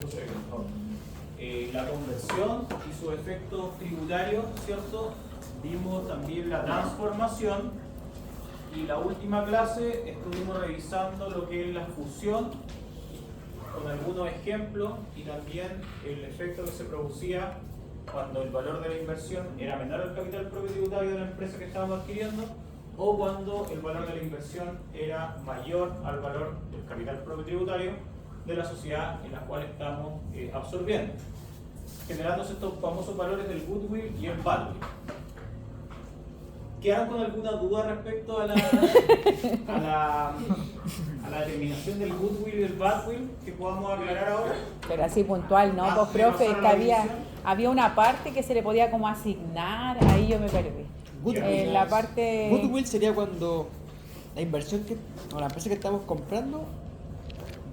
La conversión y sus efectos tributarios, ¿cierto? Vimos también la transformación y la última clase estuvimos revisando lo que es la fusión con algunos ejemplos y también el efecto que se producía cuando el valor de la inversión era menor al capital propio tributario de la empresa que estábamos adquiriendo o cuando el valor de la inversión era mayor al valor del capital propio tributario de la sociedad en la cual estamos absorbiendo, generándose estos famosos valores del goodwill y el badwill. ¿Quedan con alguna duda respecto a la determinación del goodwill y del badwill que podamos aclarar ahora? Pero así puntual, ¿no? Pues profe, es que había una parte que se le podía como asignar, ahí yo me perdí. Goodwill, La parte... Goodwill sería cuando la inversión o la empresa que estamos comprando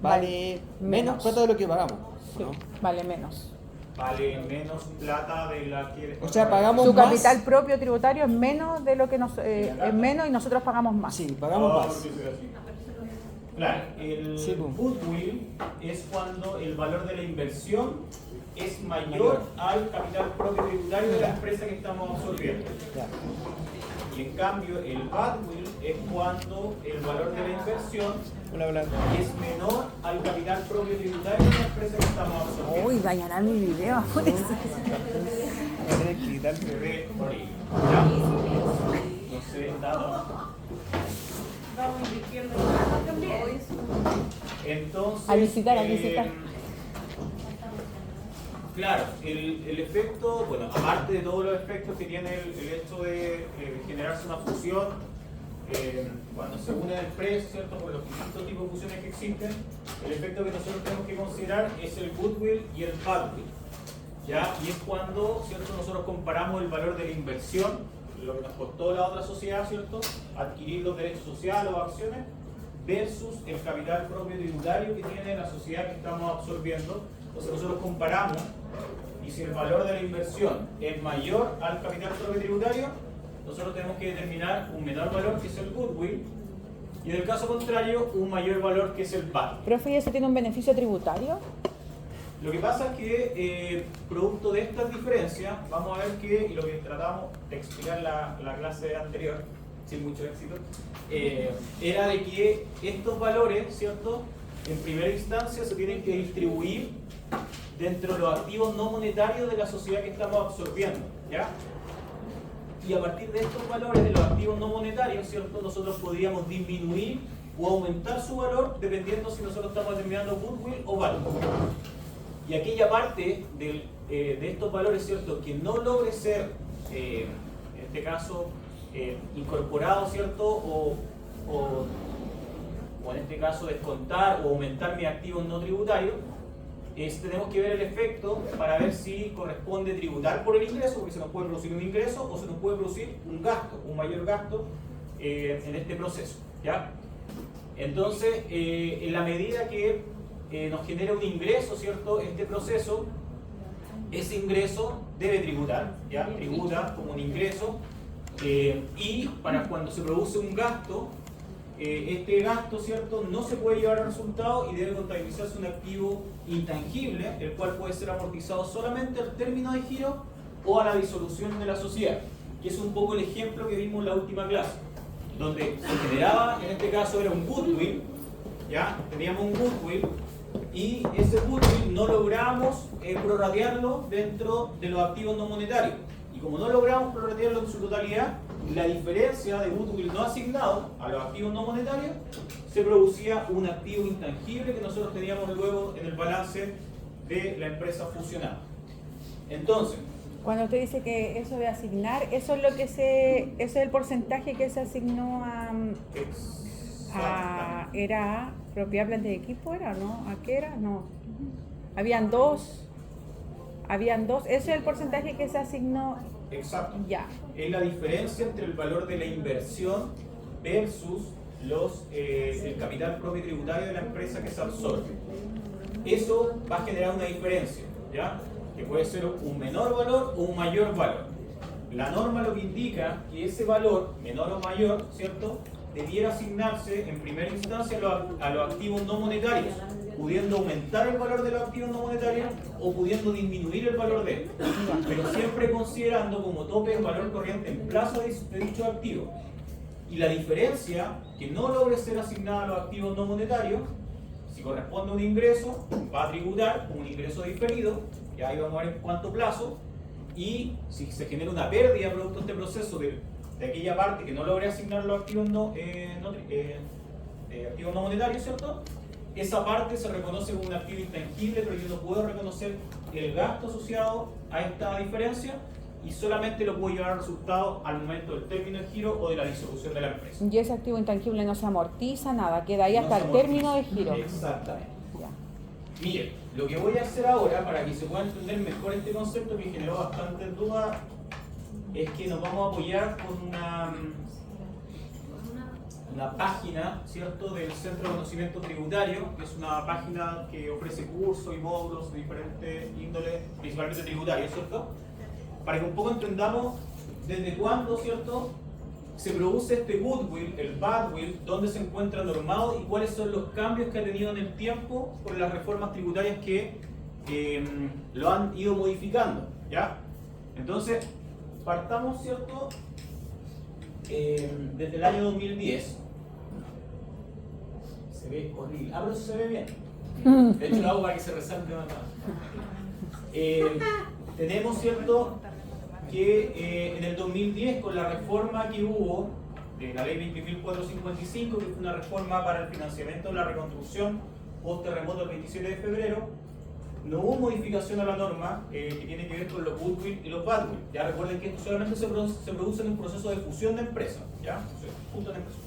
vale menos plata de lo que pagamos, ¿no? Sí, vale menos. Vale menos plata de la que... O sea, pagamos Su más. capital propio tributario es menos de lo que nos es menos y nosotros pagamos más. Sí, pagamos más. Claro, el Sí, pues. goodwill es cuando el valor de la inversión es mayor al capital propio tributario de la empresa que estamos absorbiendo. Ya. Y en cambio, el badwill es cuando el valor de la inversión Hola. es menor al capital propio tributario de la empresa que estamos absorbiendo. Uy, dañará mi video. Voy a tener que quitar. Se ve por ahí. ¿Ya? No sé, dado. Entonces, A visitar. Claro, el efecto, bueno, aparte de todos los efectos que tiene el hecho de generarse una fusión, cuando se une el precio, ¿cierto? Por los distintos tipos de fusiones que existen, el efecto que nosotros tenemos que considerar es el goodwill y el badwill, ¿ya? Y es cuando, ¿cierto? Nosotros comparamos el valor de la inversión, lo que nos costó la otra sociedad, ¿cierto? Adquirir los derechos sociales o acciones, versus el capital propio tributario que tiene la sociedad que estamos absorbiendo. Entonces nosotros comparamos y si el valor de la inversión es mayor al capital propio tributario, nosotros tenemos que determinar un menor valor que es el goodwill y en el caso contrario un mayor valor que es el badwill. Profe, ¿y eso tiene un beneficio tributario? Lo que pasa es que producto de estas diferencias vamos a ver que, y lo que tratamos de explicar la clase anterior sin mucho éxito, era de que estos valores, ¿cierto? En primera instancia se tienen que distribuir dentro de los activos no monetarios de la sociedad que estamos absorbiendo, ¿ya? Y a partir de estos valores de los activos no monetarios, ¿cierto? Nosotros podríamos disminuir o aumentar su valor dependiendo si nosotros estamos determinando goodwill o badwill. Y aquella parte de estos valores, ¿cierto? Que no logre ser, en este caso, incorporado, ¿cierto? O en este caso descontar o aumentar mis activos no tributarios, tenemos que ver el efecto para ver si corresponde tributar por el ingreso, porque se nos puede producir un ingreso o se nos puede producir un gasto, un mayor gasto en este proceso, ¿ya? Entonces, en la medida que nos genera un ingreso, ¿cierto? Este proceso, ese ingreso debe tributar, ¿ya? Tributa como un ingreso y para cuando se produce un gasto, este gasto, ¿cierto? No se puede llevar al resultado y debe contabilizarse un activo intangible, el cual puede ser amortizado solamente al término de giro o a la disolución de la sociedad, que es un poco el ejemplo que vimos en la última clase, donde se generaba, en este caso era un goodwill, ¿ya? Teníamos un goodwill y ese goodwill no logramos prorratearlo dentro de los activos no monetarios. Y como no logramos prorratearlo en su totalidad, la diferencia de goodwill no asignado a los activos no monetarios se producía un activo intangible que nosotros teníamos luego en el balance de la empresa fusionada. Entonces, Cuando usted dice que eso de asignar, eso es lo que eso es el porcentaje que se asignó era propiedad planta de equipo, ¿era no? ¿A qué era? No. Habían dos, ese es el porcentaje que se asignó. exacto. Ya. Es la diferencia entre el valor de la inversión versus el capital propio tributario de la empresa que se absorbe. Eso va a generar una diferencia, ¿ya? Que puede ser un menor valor o un mayor valor. La norma lo que indica que ese valor, menor o mayor, ¿cierto?, debiera asignarse en primera instancia a los activos no monetarios, pudiendo aumentar el valor de los activos no monetarios o pudiendo disminuir el valor de él, pero siempre considerando como tope el valor corriente en plazo de dicho activo. Y la diferencia que no logre ser asignada a los activos no monetarios, si corresponde a un ingreso, va a tributar como un ingreso diferido, y ahí vamos a ver en cuánto plazo, y si se genera una pérdida producto de este proceso de aquella parte que no logre asignar los activos activos no monetarios, ¿cierto? Esa parte se reconoce como un activo intangible, pero yo no puedo reconocer el gasto asociado a esta diferencia y solamente lo puedo llevar al resultado al momento del término de giro o de la disolución de la empresa. Y ese activo intangible no se amortiza, nada, queda ahí No hasta se el amortiza. término de giro. Exactamente. Ya. Miren, lo que voy a hacer ahora para que se pueda entender mejor este concepto que generó bastante duda es que nos vamos a apoyar con una página, ¿cierto?, del Centro de Conocimiento Tributario, que es una página que ofrece cursos y módulos de diferentes índoles, principalmente tributarios, ¿cierto? Para que un poco entendamos desde cuándo, ¿cierto?, se produce este goodwill, el badwill, dónde se encuentra normado y cuáles son los cambios que ha tenido en el tiempo por las reformas tributarias que lo han ido modificando, ¿ya? Entonces, partamos, ¿cierto?, desde el año 2010. Se ve horrible. Ah, pero eso se ve bien. De hecho, lo hago para que se resalte más. Tenemos, ¿cierto?, que en el 2010, con la reforma que hubo de la ley 20.455, que fue una reforma para el financiamiento de la reconstrucción post-terremoto del 27 de febrero, no hubo modificación a la norma que tiene que ver con los goodwill y los badwill. Ya recuerden que esto solamente se produce en un proceso de fusión de empresas, ¿ya? Junto de empresas.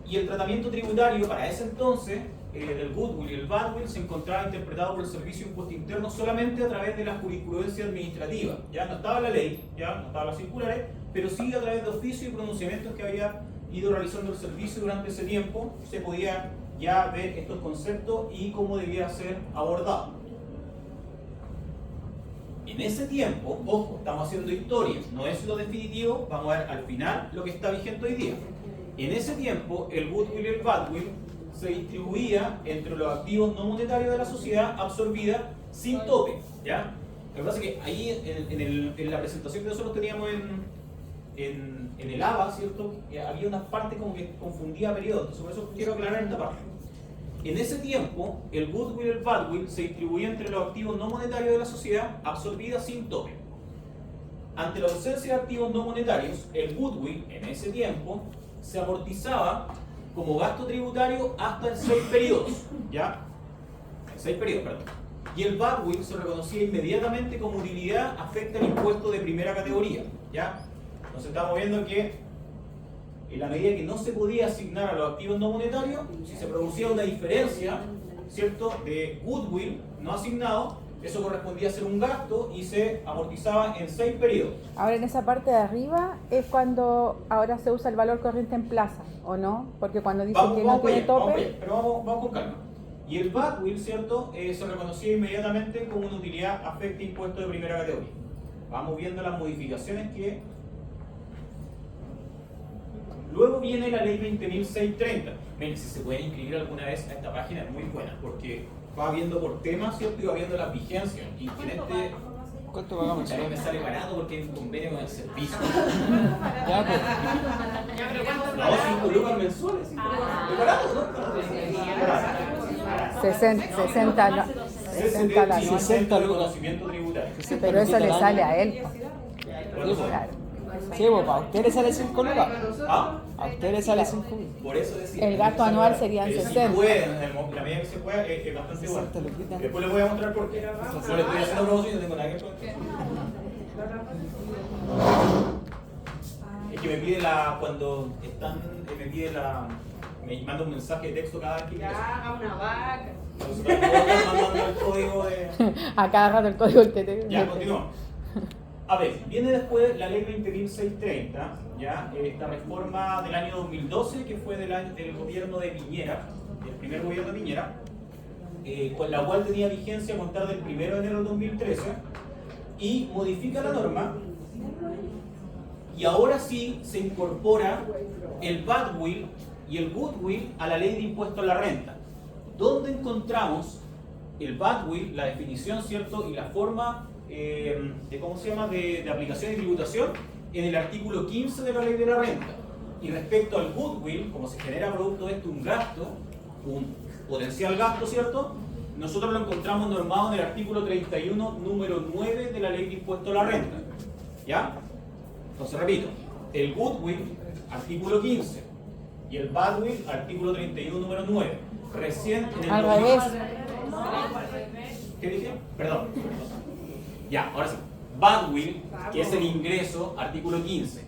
Y el tratamiento tributario para ese entonces del goodwill y el badwill se encontraba interpretado por el Servicio de Impuesto Interno solamente a través de la jurisprudencia administrativa. Ya no estaba la ley, ya no estaban las circulares, pero sí a través de oficios y pronunciamientos que había ido realizando el servicio durante ese tiempo, se podía ya ver estos conceptos y cómo debía ser abordado. En ese tiempo, ojo, estamos haciendo historia, no es lo definitivo, vamos a ver al final lo que está vigente hoy día. En ese tiempo, el goodwill y el badwill se distribuía entre los activos no monetarios de la sociedad absorbida sin tope, ¿ya? Lo que pasa es que ahí en la presentación que nosotros teníamos en el ABA, ¿cierto?, había una parte como que confundía periodos, entonces por eso quiero aclarar esta parte. En ese tiempo, el goodwill y el badwill se distribuía entre los activos no monetarios de la sociedad absorbida sin tope. Ante la ausencia de activos no monetarios, el goodwill en ese tiempo se amortizaba como gasto tributario hasta en 6 periodos, ¿ya? En 6 periodos, perdón. Y el badwill se reconocía inmediatamente como utilidad afecta al impuesto de primera categoría, ¿ya? Entonces estamos viendo que en la medida que no se podía asignar a los activos no monetarios, si se producía una diferencia, ¿cierto?, de goodwill no asignado, eso correspondía a ser un gasto y se amortizaba en 6 periodos. Ahora en esa parte de arriba es cuando ahora se usa el valor corriente en plaza, ¿o no? Porque cuando dice que no tiene tope... Pero vamos con calma. Y el badwill, ¿cierto?, se reconocía inmediatamente como una utilidad afecta impuesto de primera categoría. Vamos viendo las modificaciones que... Luego viene la ley 20.630. Miren, si se pueden inscribir alguna vez a esta página es muy buena, porque va viendo por temas, ¿cierto?, y va viendo las vigencias. Y en este... ¿Cuánto pagamos? A mí me sale barato porque hay un convenio con el servicio. Ya, pues. No, 5 lucas mensuales. ¿Es barato, no? 60 al año. 60 de conocimiento tributario. Pero eso le sale a él. Claro. Sí, pues, a usted le sale 5 lucas. ¿Ah? A usted le sale 5 lucas. Por eso decía. El gasto anual serían Pero 60. Si pueden, la medida que se pueda, es bastante bueno. 60 luquitas. Después les voy a mostrar por qué. No le estoy haciendo promoción, no tengo nada que ver. Es que me pide cuando están, me manda un mensaje de texto cada vez que ingresa. Ya, haga una vaca. Entonces, están mandando el código de... A cada rato el código que te... Ya, continuamos. A ver, viene después la ley 20.630, ya, esta reforma del año 2012, que fue del gobierno de Piñera, del primer gobierno de Piñera, con la cual tenía vigencia a contar del 1 de enero del 2013, y modifica la norma, y ahora sí se incorpora el badwill y el goodwill a la ley de impuesto a la renta. ¿Dónde encontramos el badwill, la definición, ¿cierto? Y la forma de, ¿cómo se llama?, de aplicación y tributación en el artículo 15 de la ley de la renta. Y respecto al goodwill, como se genera producto de esto un gasto, un potencial gasto, ¿cierto? Nosotros lo encontramos normado en el artículo 31, número 9 de la ley de impuesto a la renta. ¿Ya? Entonces repito, el goodwill, artículo 15, y el badwill, artículo 31, número 9. Recién en el Al revés. ¿Qué dije? Perdón. Ya, ahora sí. Badwill, que es el ingreso, artículo 15.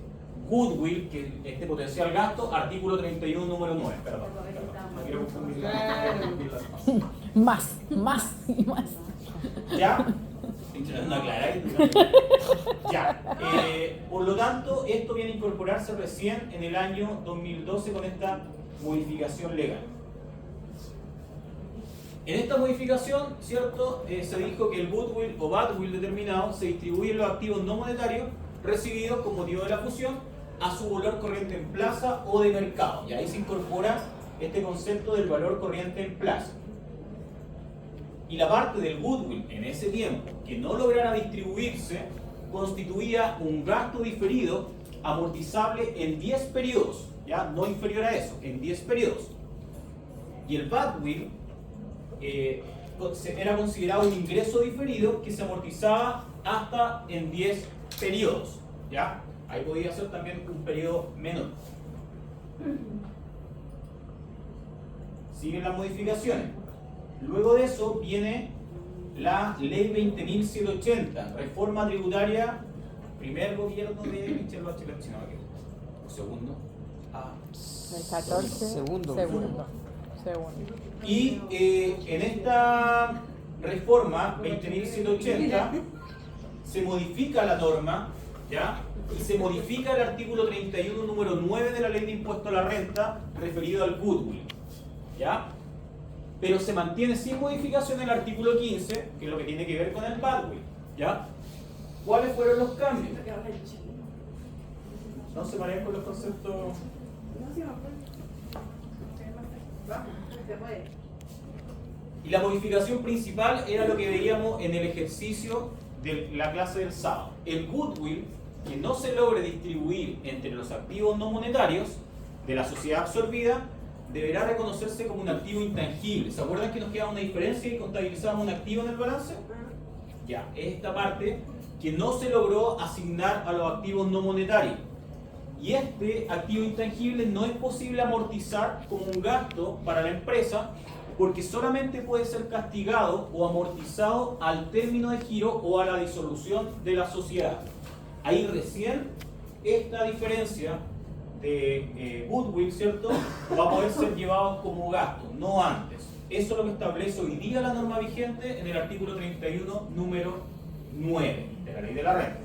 Goodwill, que es este potencial gasto, artículo 31, número 9. Perdón. No quiero confundir las cosas. Más y más. ¿Ya? Intentando aclarar. Ya. Por lo tanto, esto viene a incorporarse recién en el año 2012 con esta modificación legal. En esta modificación, ¿cierto? Se dijo que el goodwill o badwill determinado se distribuye en los activos no monetarios recibidos con motivo de la fusión a su valor corriente en plaza o de mercado. Y ahí se incorpora este concepto del valor corriente en plaza. Y la parte del goodwill en ese tiempo que no lograra distribuirse constituía un gasto diferido amortizable en 10 periodos, ¿ya? No inferior a eso, en 10 periodos. Y el badwill era considerado un ingreso diferido que se amortizaba hasta en 10 periodos, ¿ya? Ahí podía ser también un periodo menor. Siguen las modificaciones. Luego de eso viene la Ley 20.780, reforma tributaria, primer gobierno de Michelle Bachelet, si no me equivoco. O segundo. El 14. Segundo. Y en esta reforma 20.780 se modifica la norma, ¿ya? Y se modifica el artículo 31, número 9 de la ley de impuesto a la renta referido al goodwill, ¿ya? Pero se mantiene sin modificación el artículo 15, que es lo que tiene que ver con el badwill, ¿ya? ¿Cuáles fueron los cambios? No se marean con los conceptos. Y la modificación principal era lo que veíamos en el ejercicio de la clase del sábado. El goodwill, que no se logre distribuir entre los activos no monetarios de la sociedad absorbida, deberá reconocerse como un activo intangible. ¿Se acuerdan que nos quedaba una diferencia y contabilizábamos un activo en el balance? Ya, esta parte que no se logró asignar a los activos no monetarios. Y este activo intangible no es posible amortizar como un gasto para la empresa porque solamente puede ser castigado o amortizado al término de giro o a la disolución de la sociedad. Ahí recién esta diferencia de goodwill, ¿cierto?, va a poder ser llevado como gasto, no antes. Eso es lo que establece hoy día la norma vigente en el artículo 31, número 9 de la ley de la renta.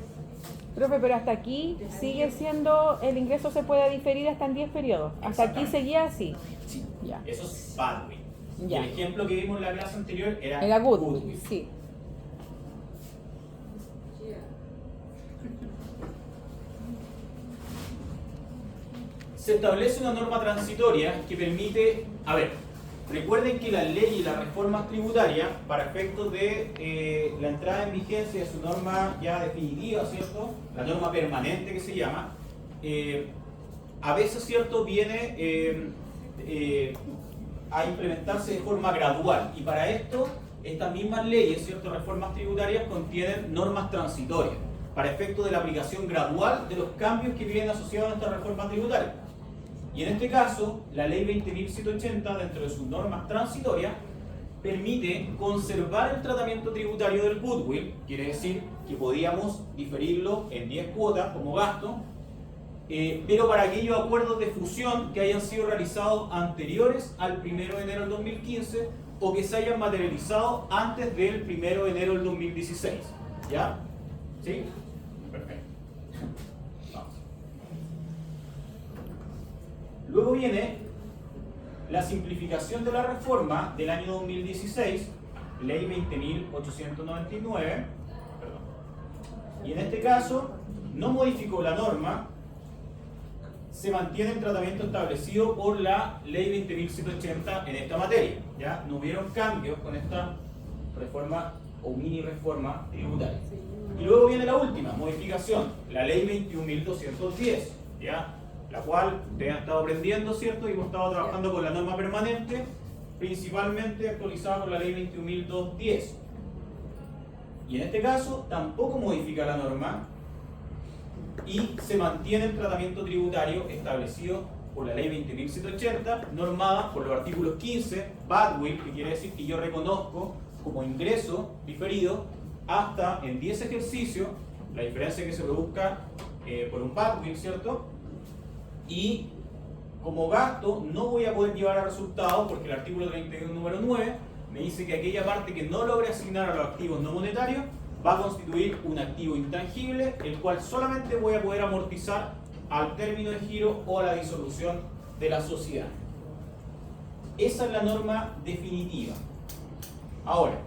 Profe, pero hasta aquí sigue siendo, el ingreso se puede diferir hasta en 10 periodos. Hasta aquí seguía así. Sí, Ya. eso es badwill. Ya. Y el ejemplo que vimos en la clase anterior Era goodwill, sí. Se establece una norma transitoria que permite, recuerden que la ley y las reformas tributarias, para efectos de la entrada en vigencia de su norma ya definitiva, ¿cierto?, la norma permanente que se llama, a veces, ¿cierto?, viene a implementarse de forma gradual, y para esto estas mismas leyes, ¿cierto?, reformas tributarias contienen normas transitorias para efectos de la aplicación gradual de los cambios que vienen asociados a esta reforma tributaria. Y en este caso, la ley 20.780, dentro de sus normas transitorias, permite conservar el tratamiento tributario del goodwill, quiere decir que podíamos diferirlo en 10 cuotas como gasto, pero para aquellos acuerdos de fusión que hayan sido realizados anteriores al 1 de enero del 2015 o que se hayan materializado antes del 1 de enero del 2016. ¿Ya? ¿Sí? Perfecto. Vamos. Luego viene la simplificación de la reforma del año 2016, ley 20.899, y en este caso no modificó la norma, se mantiene el tratamiento establecido por la Ley 20.180 en esta materia. ¿Ya? No hubieron cambios con esta reforma o mini reforma tributaria. Y luego viene la última modificación, la Ley 21.210, ¿ya? La cual ustedes han estado aprendiendo, ¿cierto? Y hemos estado trabajando con la norma permanente, principalmente actualizada con la Ley 21.210. Y en este caso tampoco modifica la norma y se mantiene el tratamiento tributario establecido por la Ley 20.180, normada por los artículos 15, badwill, que quiere decir que yo reconozco como ingreso diferido hasta en 10 ejercicios, la diferencia que se produzca por un badwill, ¿cierto? Y como gasto no voy a poder llevar a resultados porque el artículo 31 número 9 me dice que aquella parte que no logre asignar a los activos no monetarios va a constituir un activo intangible, el cual solamente voy a poder amortizar al término de giro o a la disolución de la sociedad. Esa es la norma definitiva. Ahora,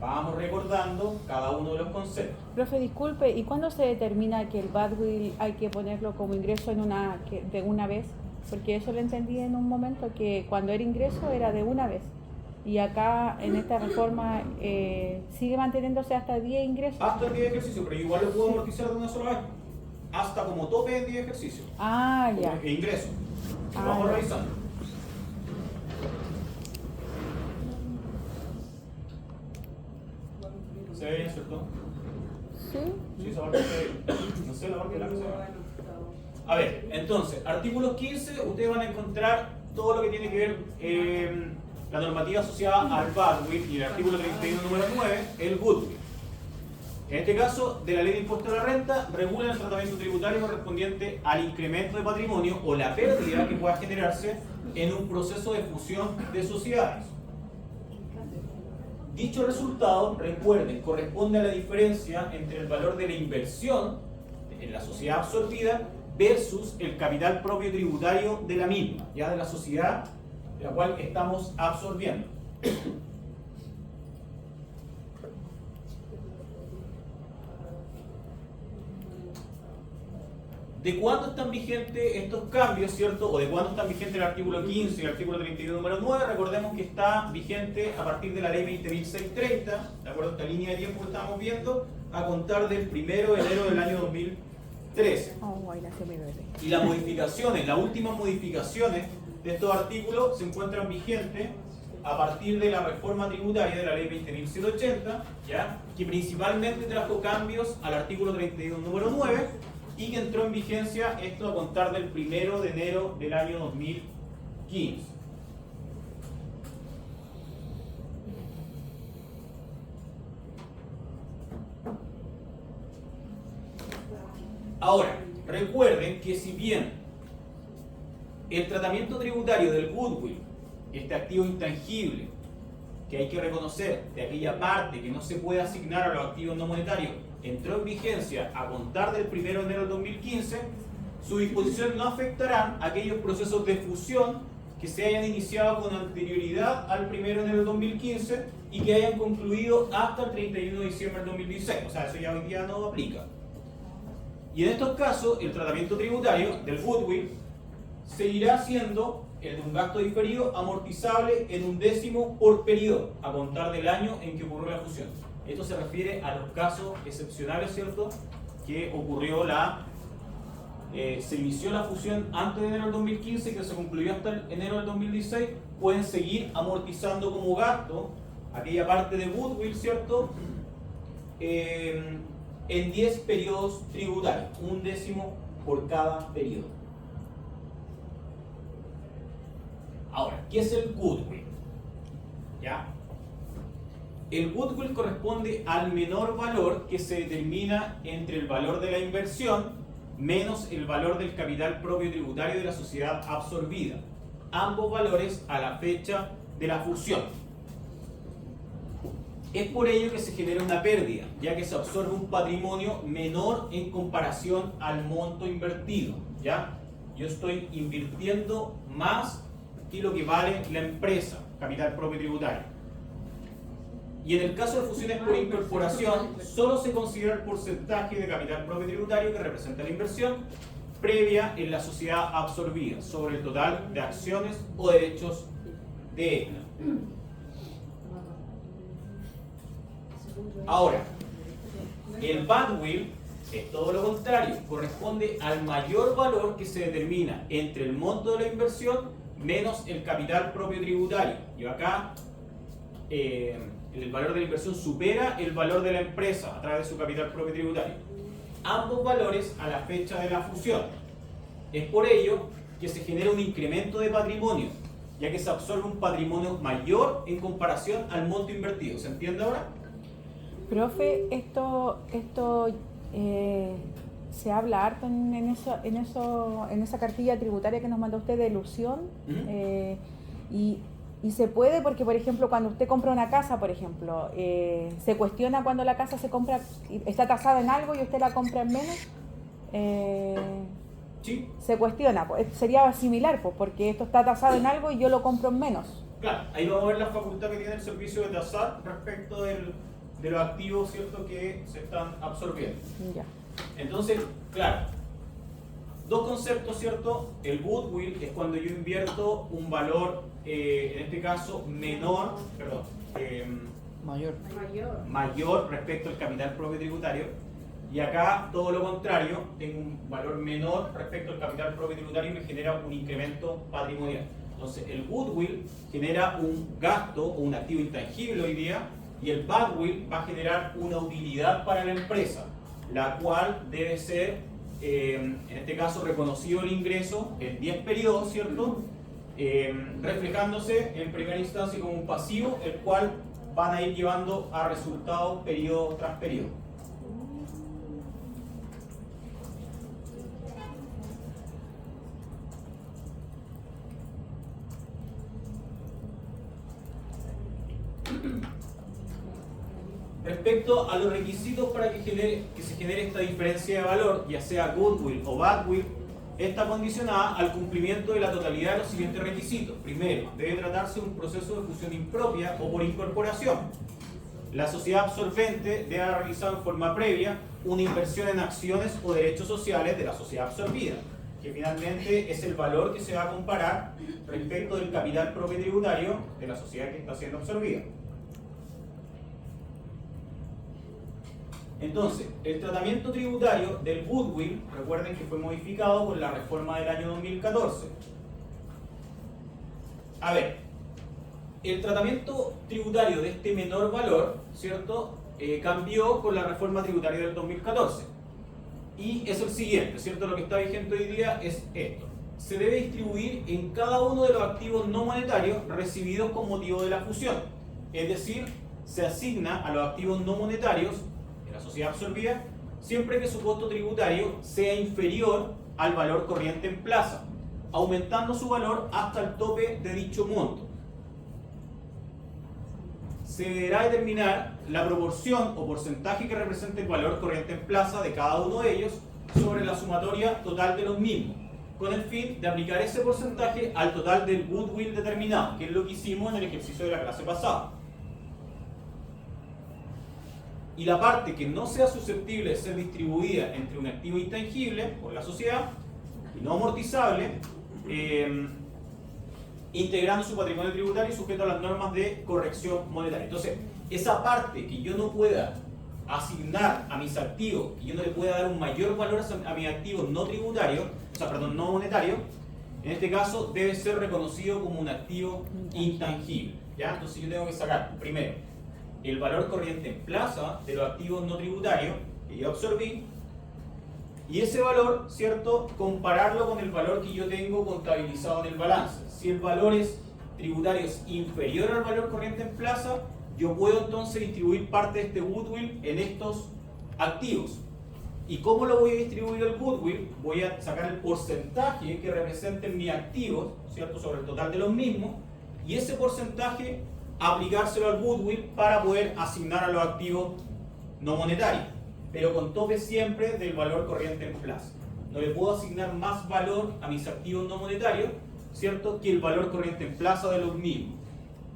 vamos recordando cada uno de los conceptos. Profe, disculpe, ¿y cuándo se determina que el badwill hay que ponerlo como ingreso de una vez? Porque eso lo entendí en un momento, que cuando era ingreso era de una vez. Y acá en esta reforma sigue manteniéndose hasta 10 ingresos. Hasta 10 ejercicios, pero igual lo puedo amortizar de una sola vez. Hasta como tope en 10 ejercicios. Ah, ya. E ingreso. Ah, Vamos ya. revisando. ¿Se ve bien, cierto? Sí. Sí, esa parte se ve. No sé la parte de la que se ve. A ver, entonces, artículos 15, ustedes van a encontrar todo lo que tiene que ver la normativa asociada al badwill y el artículo 31 número 9, el goodwill. En este caso, de la ley de impuesto a la renta, regula el tratamiento tributario correspondiente al incremento de patrimonio o la pérdida que pueda generarse en un proceso de fusión de sociedades. Dicho resultado, recuerden, corresponde a la diferencia entre el valor de la inversión en la sociedad absorbida versus el capital propio tributario de la misma, ya de la sociedad de la cual estamos absorbiendo. ¿De cuándo están vigentes estos cambios, cierto? ¿O de cuándo están vigentes el artículo 15 y el artículo 31 número 9? Recordemos que está vigente a partir de la ley 20.630, ¿de acuerdo? Esta línea de tiempo que estábamos viendo, a contar del 1 de enero del año 2013. Y las modificaciones, las últimas modificaciones de estos artículos se encuentran vigentes a partir de la reforma tributaria de la ley 20.180, ¿ya? Que principalmente trajo cambios al artículo 31 número 9 y que entró en vigencia esto a contar del 1 de enero del año 2015. Ahora, recuerden que si bien el tratamiento tributario del goodwill, este activo intangible que hay que reconocer de aquella parte que no se puede asignar a los activos no monetarios, entró en vigencia a contar del 1 de enero del 2015, su disposición no afectará aquellos procesos de fusión que se hayan iniciado con anterioridad al 1 de enero del 2015 y que hayan concluido hasta el 31 de diciembre del 2016. O sea, eso ya hoy día no aplica. Y en estos casos, el tratamiento tributario del goodwill seguirá siendo el de un gasto diferido amortizable en 1/10 por periodo, a contar del año en que ocurrió la fusión. Esto se refiere a los casos excepcionales, ¿cierto? Que ocurrió se inició la fusión antes de enero del 2015 y que se concluyó hasta el enero del 2016, pueden seguir amortizando como gasto aquella parte de goodwill, ¿cierto? En 10 periodos tributarios, 1/10 por cada periodo. Ahora, ¿qué es el goodwill? ¿Ya? El goodwill corresponde al menor valor que se determina entre el valor de la inversión menos el valor del capital propio tributario de la sociedad absorbida. Ambos valores a la fecha de la fusión. Es por ello que se genera una pérdida, ya que se absorbe un patrimonio menor en comparación al monto invertido. ¿Ya? Yo estoy invirtiendo más que lo que vale la empresa, capital propio tributario. Y en el caso de fusiones por incorporación, solo se considera el porcentaje de capital propio tributario que representa la inversión previa en la sociedad absorbida sobre el total de acciones o derechos de esta. Ahora, el badwill es todo lo contrario, corresponde al mayor valor que se determina entre el monto de la inversión menos el capital propio tributario. Y acá el valor de la inversión supera el valor de la empresa a través de su capital propio tributario. Ambos valores a la fecha de la fusión. Es por ello que se genera un incremento de patrimonio, ya que se absorbe un patrimonio mayor en comparación al monto invertido. ¿Se entiende ahora? Profe, esto se habla harto en esa cartilla tributaria que nos mandó usted de elusión. Y se puede porque, por ejemplo, cuando usted compra una casa, por ejemplo, se cuestiona cuando la casa se compra, está tasada en algo y usted la compra en menos. Sí. Se cuestiona, pues, sería similar, pues, porque esto está tasado en algo y yo lo compro en menos. Claro, ahí vamos a ver la facultad que tiene el servicio de tasar respecto de los activos, ¿cierto?, que se están absorbiendo. Ya. Entonces, claro, dos conceptos, ¿cierto? El goodwill es cuando yo invierto un valor, en este caso, mayor respecto al capital propio tributario. Y acá todo lo contrario, tengo un valor menor respecto al capital propio tributario y me genera un incremento patrimonial. Entonces, el goodwill genera un gasto o un activo intangible hoy día, y el badwill va a generar una utilidad para la empresa, la cual debe ser, en este caso, reconocido el ingreso en 10 periodos, ¿cierto? Reflejándose en primera instancia como un pasivo, el cual van a ir llevando a resultados periodo tras periodo. Respecto a los requisitos para que se genere esta diferencia de valor, ya sea goodwill o badwill, está condicionada al cumplimiento de la totalidad de los siguientes requisitos. Primero, debe tratarse de un proceso de fusión impropia o por incorporación. La sociedad absorbente debe haber realizado en forma previa una inversión en acciones o derechos sociales de la sociedad absorbida, que finalmente es el valor que se va a comparar respecto del capital propio tributario de la sociedad que está siendo absorbida. Entonces, el tratamiento tributario del goodwill, recuerden que fue modificado con la reforma del año 2014. A ver, el tratamiento tributario de este menor valor, ¿cierto?, cambió con la reforma tributaria del 2014. Y es el siguiente, ¿cierto? Lo que está vigente hoy día es esto. Se debe distribuir en cada uno de los activos no monetarios recibidos con motivo de la fusión. Es decir, se asigna a los activos no monetarios la sociedad absorbida siempre que su costo tributario sea inferior al valor corriente en plaza, aumentando su valor hasta el tope de dicho monto. Se deberá determinar la proporción o porcentaje que represente el valor corriente en plaza de cada uno de ellos sobre la sumatoria total de los mismos, con el fin de aplicar ese porcentaje al total del goodwill determinado, que es lo que hicimos en el ejercicio de la clase pasada. Y la parte que no sea susceptible de ser distribuida entre un activo intangible por la sociedad y no amortizable, integrando su patrimonio tributario y sujeto a las normas de corrección monetaria. Entonces, esa parte que yo no pueda asignar a mis activos, que yo no le pueda dar un mayor valor a mis activos no tributarios, no monetarios, en este caso debe ser reconocido como un activo intangible. ¿Ya? Entonces yo tengo que sacar, primero, el valor corriente en plaza de los activos no tributarios que yo absorbí, y ese valor, ¿cierto?, compararlo con el valor que yo tengo contabilizado en el balance. Si el valor tributario es inferior al valor corriente en plaza, yo puedo entonces distribuir parte de este goodwill en estos activos. ¿Y cómo lo voy a distribuir el goodwill? Voy a sacar el porcentaje que representen mis activos, ¿cierto?, sobre el total de los mismos, y ese porcentaje aplicárselo al goodwill para poder asignar a los activos no monetarios, pero con tope siempre del valor corriente en plaza. No le puedo asignar más valor a mis activos no monetarios, ¿cierto?, que el valor corriente en plaza de los mismos.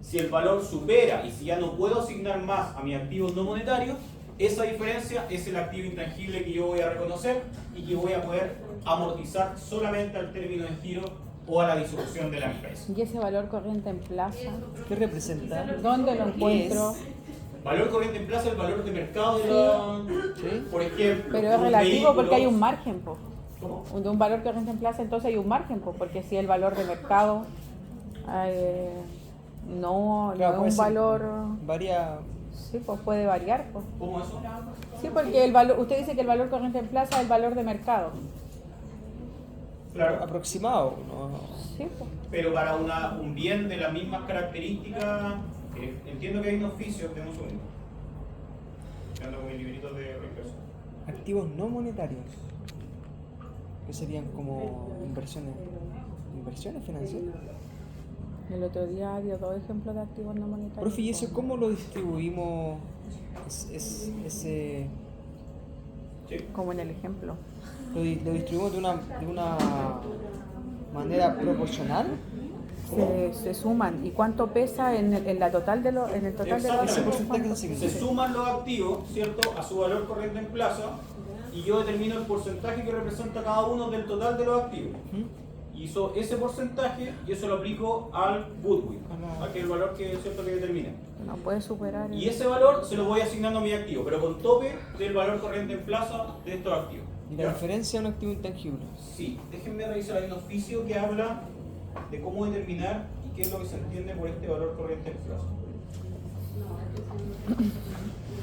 Si el valor supera y si ya no puedo asignar más a mis activos no monetarios, Esa diferencia es el activo intangible que yo voy a reconocer y que voy a poder amortizar solamente al término de giro o a la disolución de la empresa. ¿Y ese valor corriente en plaza? ¿Qué representa? ¿Dónde lo encuentro? Valor corriente en plaza es el valor de mercado de la... ¿Sí? Por ejemplo, Pero es un relativo vehículo- porque hay un margen, po. ¿Cómo? De un valor corriente en plaza, entonces hay un margen, po, porque si el valor de mercado no Claro, es puede un ser, valor, varía. sí, pues puede variar, pues. ¿Cómo eso? Sí, porque el valor, usted dice que el valor corriente en plaza es el valor de mercado. Claro. Aproximado, ¿no? Sí, pues. Pero para un bien de las mismas características, entiendo que hay un oficio, tengo un segundo. Ando con mis libritos de reimpreso. Activos no monetarios. Que serían como inversiones. ¿Inversiones financieras? El otro día dio 2 ejemplos de activos no monetarios. Profe, ¿y eso cómo lo distribuimos? Ese, Sí. Como en el ejemplo. lo distribuimos de una manera proporcional. Se suman. ¿Y cuánto pesa en la total de en el total de los Exactamente. Ese porcentaje activos? se Se suman los activos, ¿cierto?, a su valor corriente en plaza y yo determino el porcentaje que representa cada uno del total de los activos. Y ese porcentaje yo se lo aplico al goodwill, a que es el valor que, ¿cierto?, que determina. No puede superar. Y ese valor se lo voy asignando a mi activo, pero con tope del valor corriente en plaza de estos activos. Y la ¿Ya? diferencia es un activo intangible. Sí, déjenme revisar, hay un oficio que habla de cómo determinar y qué es lo que se entiende por este valor corriente en plaza.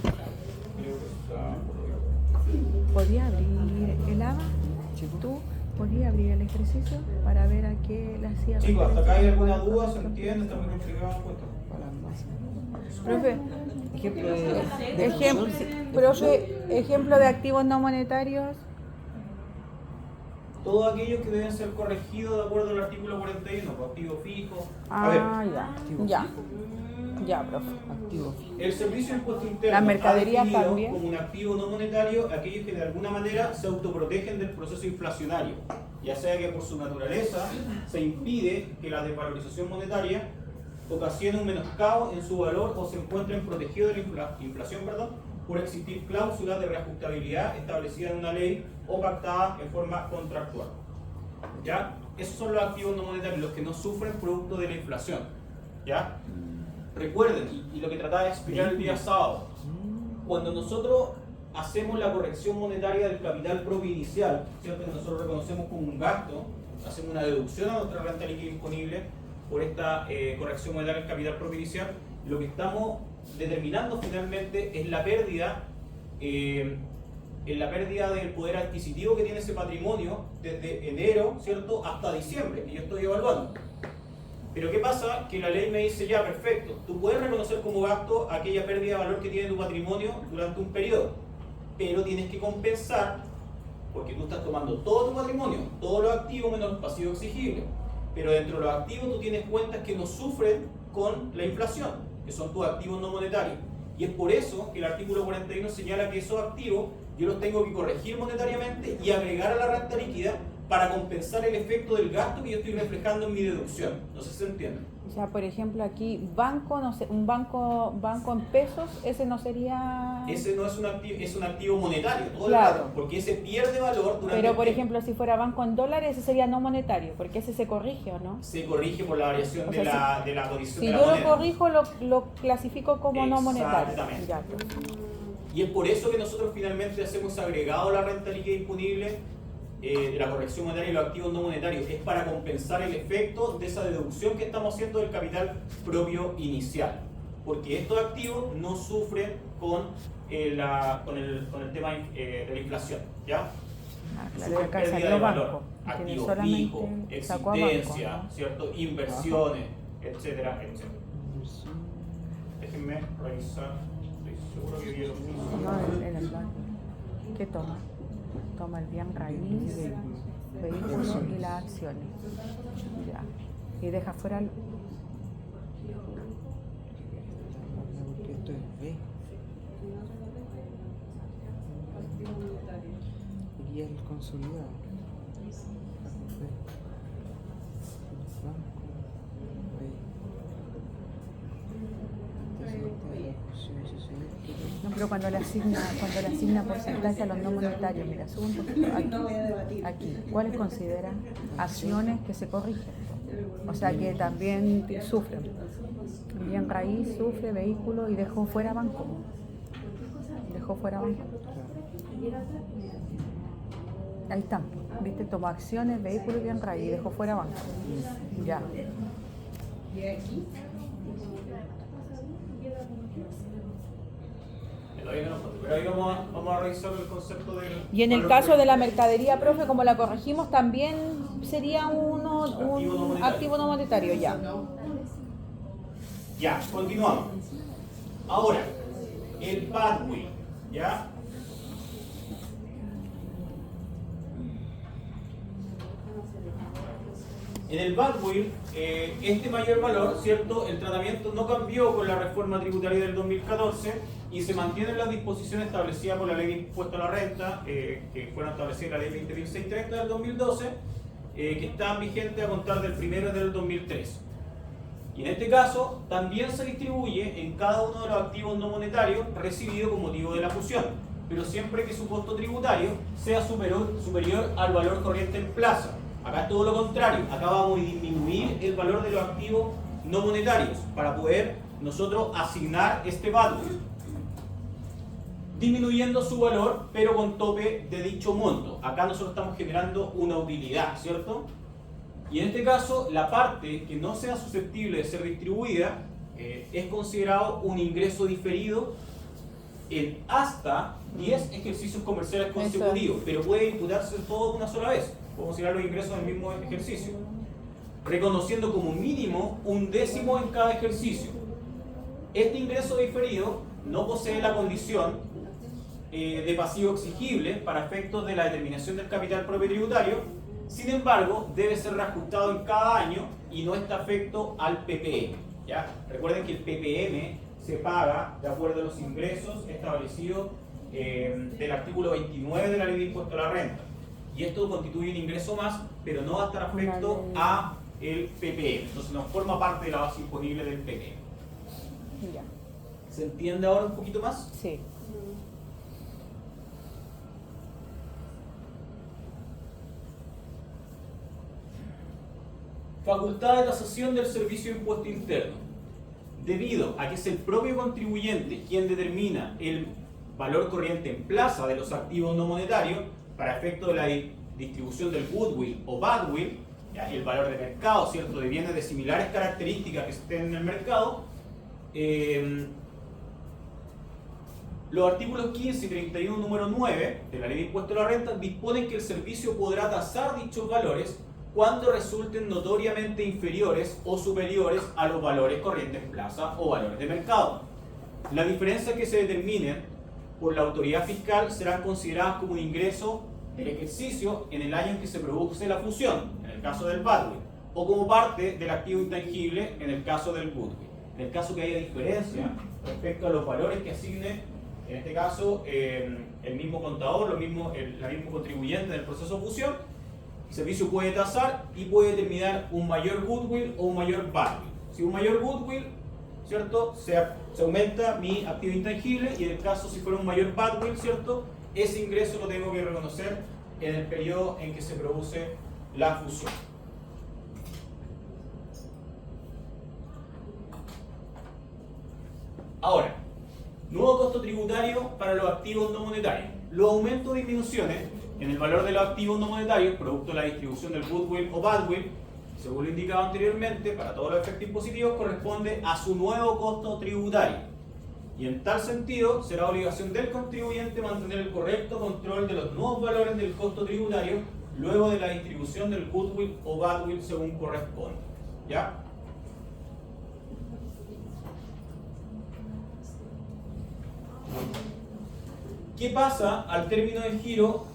Creo que está por ahí. ¿Podía abrir el ABA? Sí, pues. ¿Tú podías abrir el ejercicio para ver a qué le hacía Chicos, hasta acá hay referencia? alguna duda, ¿se entiende? Está muy complicado. Cuéntame. Para más. Profe, Ejemplo de ejemplo, función. profe, ejemplo de activos no monetarios. Todos aquellos que deben ser corregidos de acuerdo al artículo 41, pues, activo fijo. A Ah, ver, ya, profe. Activo. el servicio de impuesto interno Las mercaderías ha definido también. como un activo no monetario aquellos que de alguna manera se autoprotegen del proceso inflacionario, ya sea que por su naturaleza se impide que la desvalorización monetaria ocasione un menoscabo en su valor o se encuentren protegidos de la inflación, por existir cláusulas de reajustabilidad establecidas en una ley o pactadas en forma contractual. ¿Ya? Esos son los activos no monetarios, los que no sufren producto de la inflación. ¿Ya? Recuerden, y lo que trataba de explicar el día sábado, cuando nosotros hacemos la corrección monetaria del capital propio inicial, ¿cierto?, que nosotros reconocemos como un gasto, hacemos una deducción a nuestra renta líquida disponible por esta corrección monetaria del capital propio inicial, lo que estamos determinando finalmente es la pérdida del poder adquisitivo que tiene ese patrimonio desde enero, ¿cierto?, hasta diciembre, que yo estoy evaluando. Pero ¿qué pasa? Que la ley me dice, ya, perfecto, tú puedes reconocer como gasto aquella pérdida de valor que tiene tu patrimonio durante un periodo, pero tienes que compensar, porque tú estás tomando todo tu patrimonio, todos los activos menos los pasivos exigibles, pero dentro de los activos tú tienes cuentas que no sufren con la inflación, que son tus activos no monetarios. Y es por eso que el artículo 41 señala que esos activos yo los tengo que corregir monetariamente y agregar a la renta líquida para compensar el efecto del gasto que yo estoy reflejando en mi deducción. No sé si se entiende. O sea, por ejemplo, aquí banco, no sé, un banco en pesos, ese no sería. Ese no es un activo monetario, todo Claro. el rato, porque ese pierde valor durante Pero, el por tiempo. ejemplo, si fuera banco en dólares, ese sería no monetario, porque ese se corrige, ¿o no? Se corrige por la variación O de sea, la cotización Si de la yo lo moneda. corrijo, lo clasifico como no monetario. Exactamente. Ya, pues. Y es por eso que nosotros finalmente hacemos agregado a la renta líquida disponible de la corrección monetaria y los activos no monetarios. Es para compensar el efecto de esa deducción que estamos haciendo del capital propio inicial. Porque estos activos no sufren con el tema de la inflación. ¿Ya? La Sufren de acá pérdida salió de valor. banco. Tiene Activos solamente fijos, sacó a banco, existencia, ¿no? ¿cierto? Inversiones, etcétera, etcétera. Déjenme revisar. Estoy seguro que vi el oficio. No, en el banco. ¿Qué toma? Toma el bien raíz, vehículo y las acciones. Ya. Y deja fuera el. Porque esto es B. Aquí es el consolidado. B. Banco. B. ejemplo, cuando le asigna porcentaje a los no monetarios, mira, sube un poquito aquí, ¿cuáles consideran acciones que se corrigen? O sea, que también sufren. Bien raíz, sufre, vehículo y dejó fuera banco. Ahí están, ¿viste? Tomó acciones, vehículo y bien raíz, dejó fuera banco. Ya. Pero ahí vamos a revisar el concepto del... Y en el caso de la mercadería, profe, como la corregimos, también sería un activo no monetario, ya. Ya, continuamos. Ahora, el badwill, ¿ya? En el badwill, este mayor valor, ¿cierto? El tratamiento no cambió con la reforma tributaria del 2014 y se mantienen las disposiciones establecidas por la ley de impuesto a la renta, que fueron establecidas en la ley 20.630 del 2012, que están vigentes a contar del 1 del 2003. Y en este caso, también se distribuye en cada uno de los activos no monetarios recibidos con motivo de la fusión, pero siempre que su costo tributario sea superior al valor corriente en plaza. Acá es todo lo contrario, acá vamos a disminuir el valor de los activos no monetarios para poder nosotros asignar este badwill, disminuyendo su valor pero con tope de dicho monto. Acá nosotros estamos generando una utilidad, ¿cierto? Y en este caso, la parte que no sea susceptible de ser distribuida es considerado un ingreso diferido en hasta 10 ejercicios comerciales consecutivos, pero puede imputarse todo de una sola vez. Podemos considerar los ingresos del mismo ejercicio, reconociendo como mínimo un décimo en cada ejercicio. Este ingreso diferido no posee la condición de pasivo exigible para efectos de la determinación del capital propio tributario. Sin embargo, debe ser reajustado en cada año y no está afecto al PPM, ¿ya? Recuerden que el PPM se paga de acuerdo a los ingresos establecidos del artículo 29 de la ley de impuesto a la renta. Y esto constituye un ingreso más, pero no va a estar afecto a el PPM. Entonces no forma parte de la base imponible del PPM. Ya. ¿Se entiende ahora un poquito más? Sí. Facultad de tasación del servicio de impuesto interno. Debido a que es el propio contribuyente quien determina el valor corriente en plaza de los activos no monetarios para efecto de la distribución del goodwill o badwill, ¿ya? El valor de mercado, ¿cierto?, de bienes de similares características que estén en el mercado, los artículos 15 y 31 número 9 de la ley de impuesto a la renta disponen que el servicio podrá tasar dichos valores cuando resulten notoriamente inferiores o superiores a los valores corrientes en plaza o valores de mercado. Las diferencias que se determinen por la autoridad fiscal serán consideradas como un ingreso del ejercicio en el año en que se produce la fusión, en el caso del badwill, o como parte del activo intangible, en el caso del goodwill. En el caso que haya diferencia respecto a los valores que asigne, en este caso, el mismo contador, el mismo contribuyente del proceso de fusión, el servicio puede tasar y puede determinar un mayor goodwill o un mayor badwill. Si un mayor goodwill, ¿cierto?, se aumenta mi activo intangible, y en el caso si fuera un mayor badwill, ¿cierto?, ese ingreso lo tengo que reconocer en el periodo en que se produce la fusión. Ahora, nuevo costo tributario para los activos no monetarios. Los aumentos o disminuciones en el valor de los activos no monetarios, producto de la distribución del goodwill o badwill, según lo indicado anteriormente, para todos los efectos impositivos, corresponde a su nuevo costo tributario. Y en tal sentido, será obligación del contribuyente mantener el correcto control de los nuevos valores del costo tributario luego de la distribución del goodwill o badwill según corresponde. ¿Ya? ¿Qué pasa al término del giro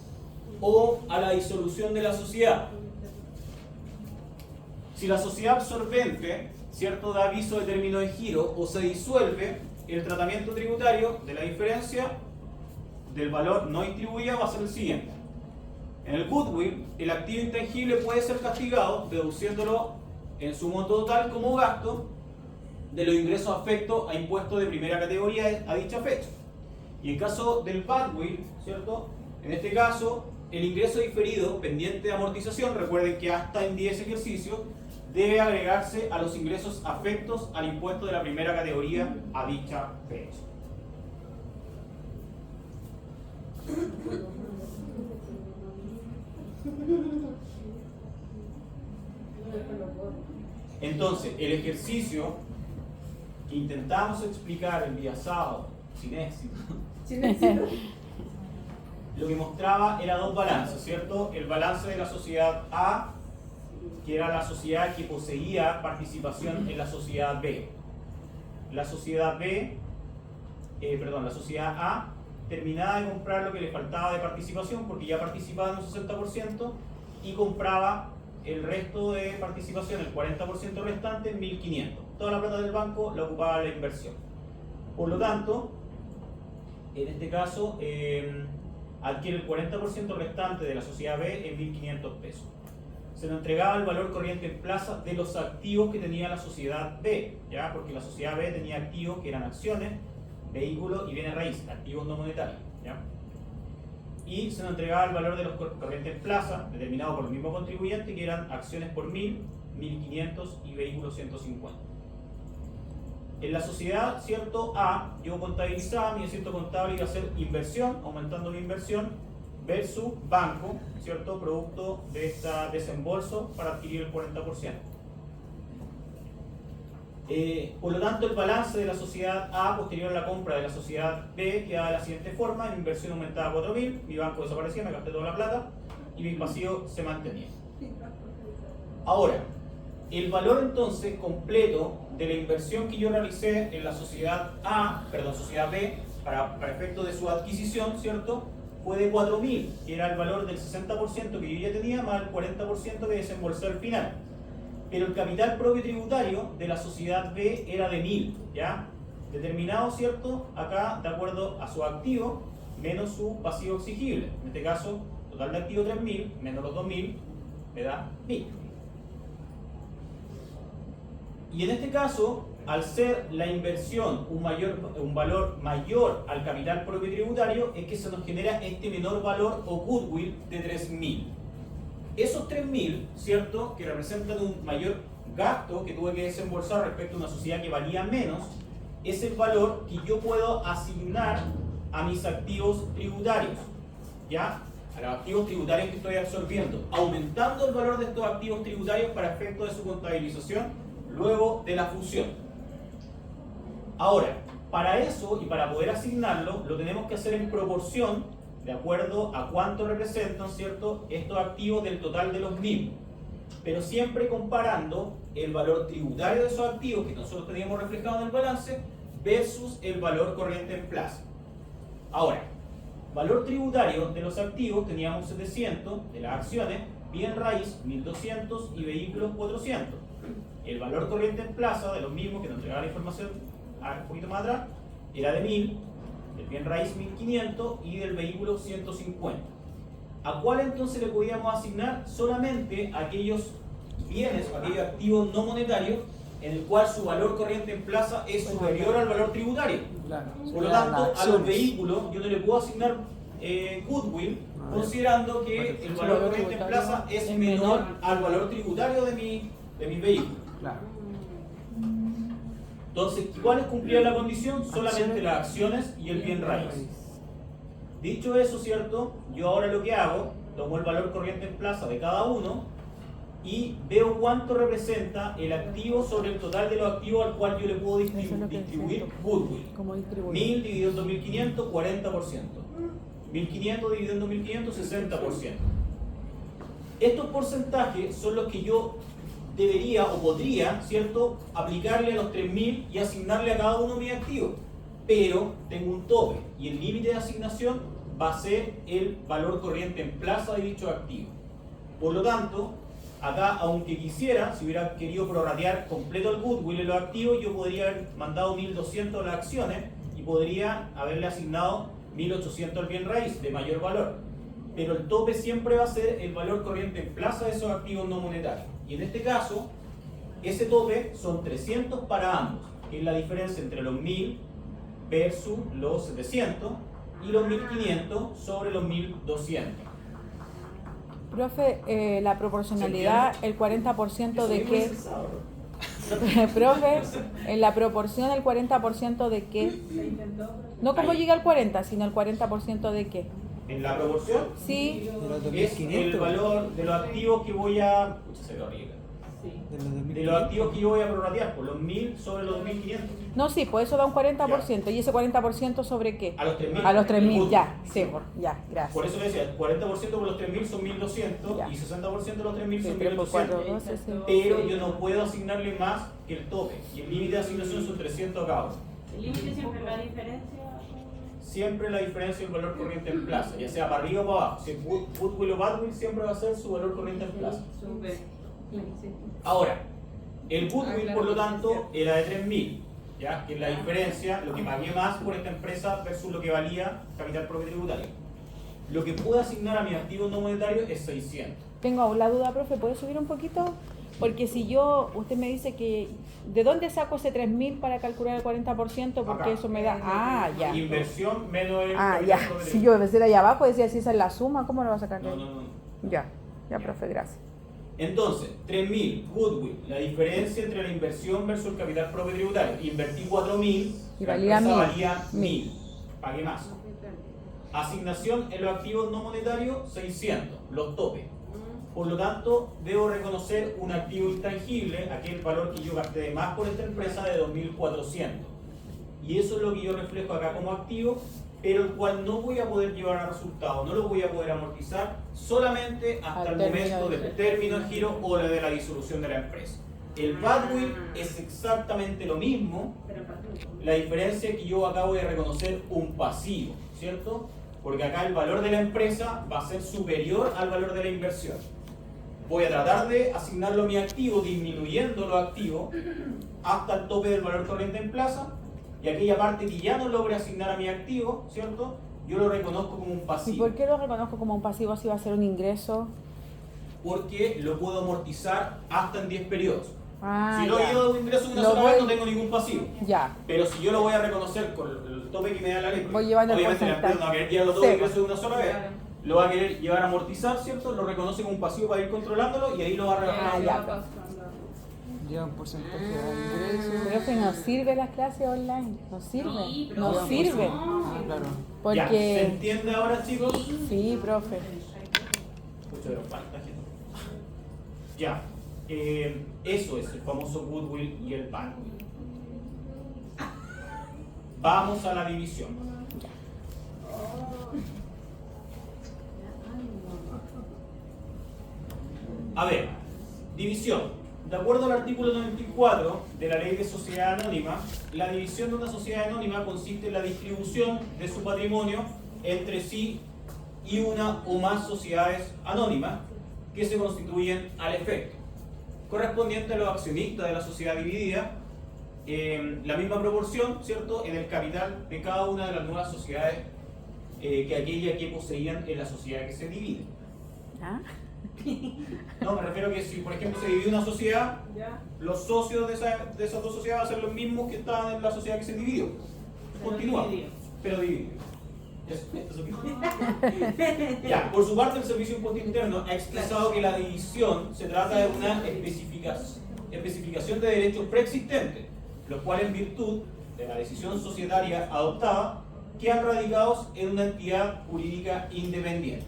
o a la disolución de la sociedad? Si la sociedad absorbente, ¿cierto?, da aviso de término de giro o se disuelve, el tratamiento tributario de la diferencia del valor no distribuido va a ser el siguiente. En el goodwill, el activo intangible puede ser castigado deduciéndolo en su monto total como gasto de los ingresos afectos a impuestos de primera categoría a dicha fecha. Y en caso del badwill, ¿cierto? En este caso, el ingreso diferido pendiente de amortización, recuerden que hasta en 10 ejercicios, debe agregarse a los ingresos afectos al impuesto de la primera categoría a dicha fecha. Entonces, el ejercicio que intentamos explicar el día sábado, sin éxito, lo que mostraba era dos balances, ¿cierto? El balance de la sociedad A, que era la sociedad que poseía participación en la sociedad B. La sociedad la sociedad A terminaba de comprar lo que le faltaba de participación porque ya participaba en un 60% y compraba el resto de participación, el 40% restante, en 1.500. Toda la plata del banco la ocupaba la inversión. Por lo tanto, en este caso, adquiere el 40% restante de la sociedad B en 1.500 pesos. Se le entregaba el valor corriente en plaza de los activos que tenía la sociedad B, ¿ya? Porque la sociedad B tenía activos que eran acciones, vehículos y bienes raíces, activos no monetarios, ¿ya? Y se le entregaba el valor de los corrientes en plaza, determinado por el mismo contribuyente, que eran acciones por 1.000, 1.500 y vehículos 150. En la sociedad, ¿cierto? A, yo contabilizaba, mi asiento contable iba a ser inversión, aumentando mi inversión, versus banco, ¿cierto? Producto de este desembolso para adquirir el 40%. Por lo tanto, el balance de la sociedad A posterior a la compra de la sociedad B queda de la siguiente forma: mi inversión aumentaba a 4.000, mi banco desaparecía, me gasté toda la plata y mi pasivo se mantenía. Ahora, el valor entonces completo de la inversión que yo realicé en la sociedad sociedad B, para efecto de su adquisición, ¿cierto?, fue de 4.000, que era el valor del 60% que yo ya tenía, más el 40% que desembolsé al final. Pero el capital propio tributario de la sociedad B era de 1.000, ¿ya? Determinado, ¿cierto?, acá de acuerdo a su activo menos su pasivo exigible. En este caso, total de activo 3.000 menos los 2.000 me da 1.000. Y en este caso, al ser la inversión un valor mayor al capital propio tributario, es que se nos genera este menor valor o goodwill de 3.000. Esos 3.000, ¿cierto?, que representan un mayor gasto que tuve que desembolsar respecto a una sociedad que valía menos, es el valor que yo puedo asignar a mis activos tributarios, ¿ya? A los activos tributarios que estoy absorbiendo, aumentando el valor de estos activos tributarios para efecto de su contabilización luego de la fusión. Ahora, para eso y para poder asignarlo, lo tenemos que hacer en proporción de acuerdo a cuánto representan, ¿cierto?, estos activos del total de los 1.000, pero siempre comparando el valor tributario de esos activos que nosotros teníamos reflejado en el balance versus el valor corriente en plaza. Ahora, valor tributario de los activos teníamos 700 de las acciones, bien raíz 1.200 y vehículos 400. El valor corriente en plaza de los mismos que nos entregaba la información un poquito más atrás era de 1.000, del bien raíz 1.500 y del vehículo 150. ¿A cuál entonces le podíamos asignar? Solamente aquellos bienes o aquellos activos no monetarios en el cual su valor corriente en plaza es superior al valor tributario. Claro. Por lo tanto, a los vehículos yo no le puedo asignar goodwill, considerando que el valor corriente en plaza es menor al valor tributario de mis vehículos. Claro. Entonces, ¿cuáles cumplían la condición? Solamente las acciones y el bien raíz. Dicho eso, ¿cierto? Yo ahora lo que hago, tomo el valor corriente en plaza de cada uno y veo cuánto representa el activo sobre el total de los activos al cual yo le puedo distribuir goodwill. 1.000 dividido en 2.500, 40%. 1.500 dividido en 2.500, 60%. Estos porcentajes son los que yo debería o podría, ¿cierto?, aplicarle a los 3.000 y asignarle a cada uno mis activos. Pero tengo un tope y el límite de asignación va a ser el valor corriente en plaza de dicho activo. Por lo tanto, acá, aunque quisiera, si hubiera querido prorratear completo el goodwill en los activos, yo podría haber mandado 1.200 a las acciones y podría haberle asignado 1.800 al bien raíz de mayor valor. Pero el tope siempre va a ser el valor corriente en plaza de esos activos no monetarios. Y en este caso, ese tope son 300 para ambos, que es la diferencia entre los 1.000 versus los 700, y los 1500 sobre los 1200. Profe, la proporcionalidad, el 40% de qué. Profe, en la proporción el 40% de qué. No como llega al 40, sino el 40% de qué. En la proporción Sí, De los es 2500. el valor de los activos que voy a... Pucha, se ve horrible. De los De 2500. los activos que yo voy a prorratear, por los 1000 sobre los 2500. no, sí, pues eso da un 40%. ¿Y ese 40% sobre qué? A los 3000. A los 3.000, Punto. ya, sí, ya, Por gracias. eso decía, el 40% por los 3000 son 1200 Ya. y 60% de los 3000 son Sí, 3 por 4, 1800. 12, sí. Pero yo no puedo asignarle más que el tope. Y el límite de asignación son 300 cada uno. El límite siempre la diferencia. Siempre la diferencia del valor corriente en plaza, ya sea para arriba o para abajo. Si es goodwill o badwill, siempre va a ser su valor corriente en plaza. Súper. Ahora, el goodwill, por lo tanto, era de 3000, ¿ya? Que es la diferencia, lo que pagué más por esta empresa versus lo que valía capital propio tributario. Lo que puedo asignar a mis activos no monetarios es 600. Tengo la duda, profe, ¿puede subir un poquito? Porque si yo, usted me dice que, ¿de dónde saco ese 3.000 para calcular el 40%? Porque Acá. eso me da, ya. Inversión menos el Ah, capital ya. propio Si tributario. yo decir allá abajo, decía si esa es la suma, ¿cómo lo va a sacar? No. Ya, profe, gracias. Entonces, 3000, goodwill, la diferencia entre la inversión versus el capital propio tributario. Invertí 4000, Y la valía empresa 1000. valía 1000, pagué más. Asignación en los activos no monetarios, 600, los topes. Por lo tanto, debo reconocer un activo intangible, aquel valor que yo gasté de más por esta empresa de 2400. Y eso es lo que yo reflejo acá como activo, pero el cual no voy a poder llevar a resultado, no lo voy a poder amortizar solamente hasta Al el término momento de- del término de giro o de la disolución de la empresa. El badwill es exactamente lo mismo, la diferencia es que yo acá voy a reconocer un pasivo, ¿cierto? Porque acá el valor de la empresa va a ser superior al valor de la inversión. Voy a tratar de asignarlo a mi activo, disminuyendo los activos hasta el tope del valor corriente en plaza, y aquella parte que ya no logre asignar a mi activo, ¿cierto? Yo lo reconozco como un ¿Y pasivo, por qué lo reconozco como un pasivo si va a ser un ingreso? porque lo puedo amortizar hasta en 10 periodos. Ah, Si lo ya. llevo de ingreso de una Lo sola vez, voy- no tengo ningún pasivo. Ya, Pero si yo lo voy a reconocer con el tope que me da la ley, Voy llevando el obviamente la empresa porcentaje. no va a querer llevar los dos Sí. ingresos de una sola vez, lo va a querer llevar a amortizar, ¿cierto? Lo reconoce como un pasivo para ir controlándolo y ahí lo va a rebajar. Ah, ya. Lleva un porcentaje de ingresos. pero que nos sirve las clases online, nos sirve, Sí, pero nos no, sirve. Ah, claro. Ya, ¿se Porque, entiende ahora, chicos? sí, profe. Pucha, pero falta gente. Ya, eso es el famoso goodwill y el badwill. Vamos a la división. A ver, división. De acuerdo al artículo 94 de la Ley de Sociedad Anónima, la división de una sociedad anónima consiste en la distribución de su patrimonio entre sí y una o más sociedades anónimas que se constituyen al efecto, correspondiente a los accionistas de la sociedad dividida, la misma proporción, ¿cierto?, en el capital de cada una de las nuevas sociedades que aquella que poseían en la sociedad que se divide. ¿Ah? No, me refiero a que si, por ejemplo, se divide una sociedad, Ya. los socios de esas dos sociedades van a ser los mismos que estaban en la sociedad que se dividió. Continúa, pero dividido. Eso es lo mismo. Ya, por su parte, el Servicio de Impuesto Interno ha expresado que la división se trata de una especificación de derechos preexistentes, los cuales, en virtud de la decisión societaria adoptada, quedan radicados en una entidad jurídica independiente.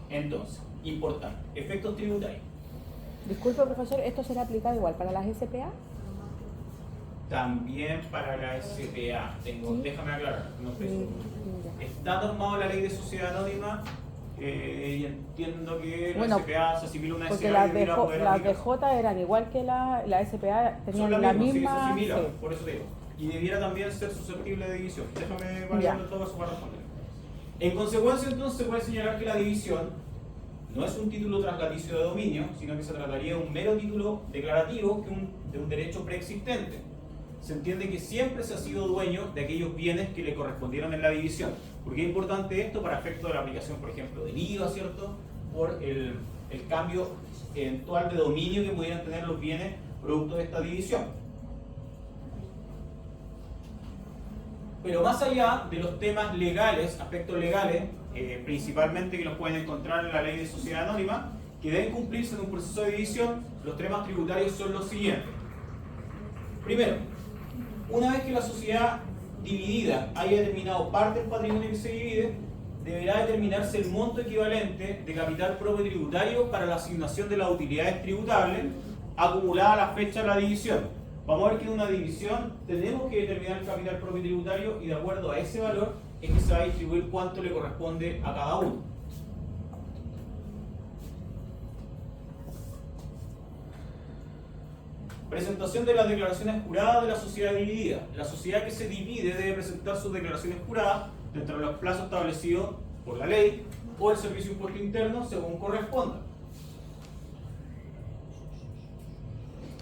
Entonces, importante, efectos tributarios. Disculpe, profesor, ¿esto será aplicado igual para las SPA? También para la SPA, Sí. déjame aclarar, no estoy seguro. Ya. Está normado la ley de sociedad anónima y entiendo que la Bueno, SPA se asimila a una Porque SPA las y debiera poder las aplicarse. DJ eran igual que la SPA, Son tenían las la mismas, sí, se misma. asimilan, Sí. por eso te digo. Y debiera también ser susceptible de división. Déjame Ya. validar todo eso para responder. En consecuencia, entonces, se puede señalar que la división no es un título traslaticio de dominio, sino que se trataría de un mero título declarativo de un derecho preexistente. Se entiende que siempre se ha sido dueño de aquellos bienes que le correspondieron en la división. ¿Por qué es importante esto? Para efecto de la aplicación, por ejemplo, del IVA, ¿cierto? Por el cambio eventual de dominio que pudieran tener los bienes producto de esta división. Pero más allá de los temas legales, aspectos legales, principalmente que los pueden encontrar en la ley de sociedad anónima, que deben cumplirse en un proceso de división, los temas tributarios son los siguientes. Primero, una vez que la sociedad dividida haya determinado parte del patrimonio que se divide, deberá determinarse el monto equivalente de capital propio tributario para la asignación de las utilidades tributables acumulada a la fecha de la división. Vamos a ver que en una división tenemos que determinar el capital propio tributario y de acuerdo a ese valor es que se va a distribuir cuánto le corresponde a cada uno. Presentación de las declaraciones juradas de la sociedad dividida. La sociedad que se divide debe presentar sus declaraciones juradas dentro de los plazos establecidos por la ley o el Servicio de Impuesto Interno según corresponda.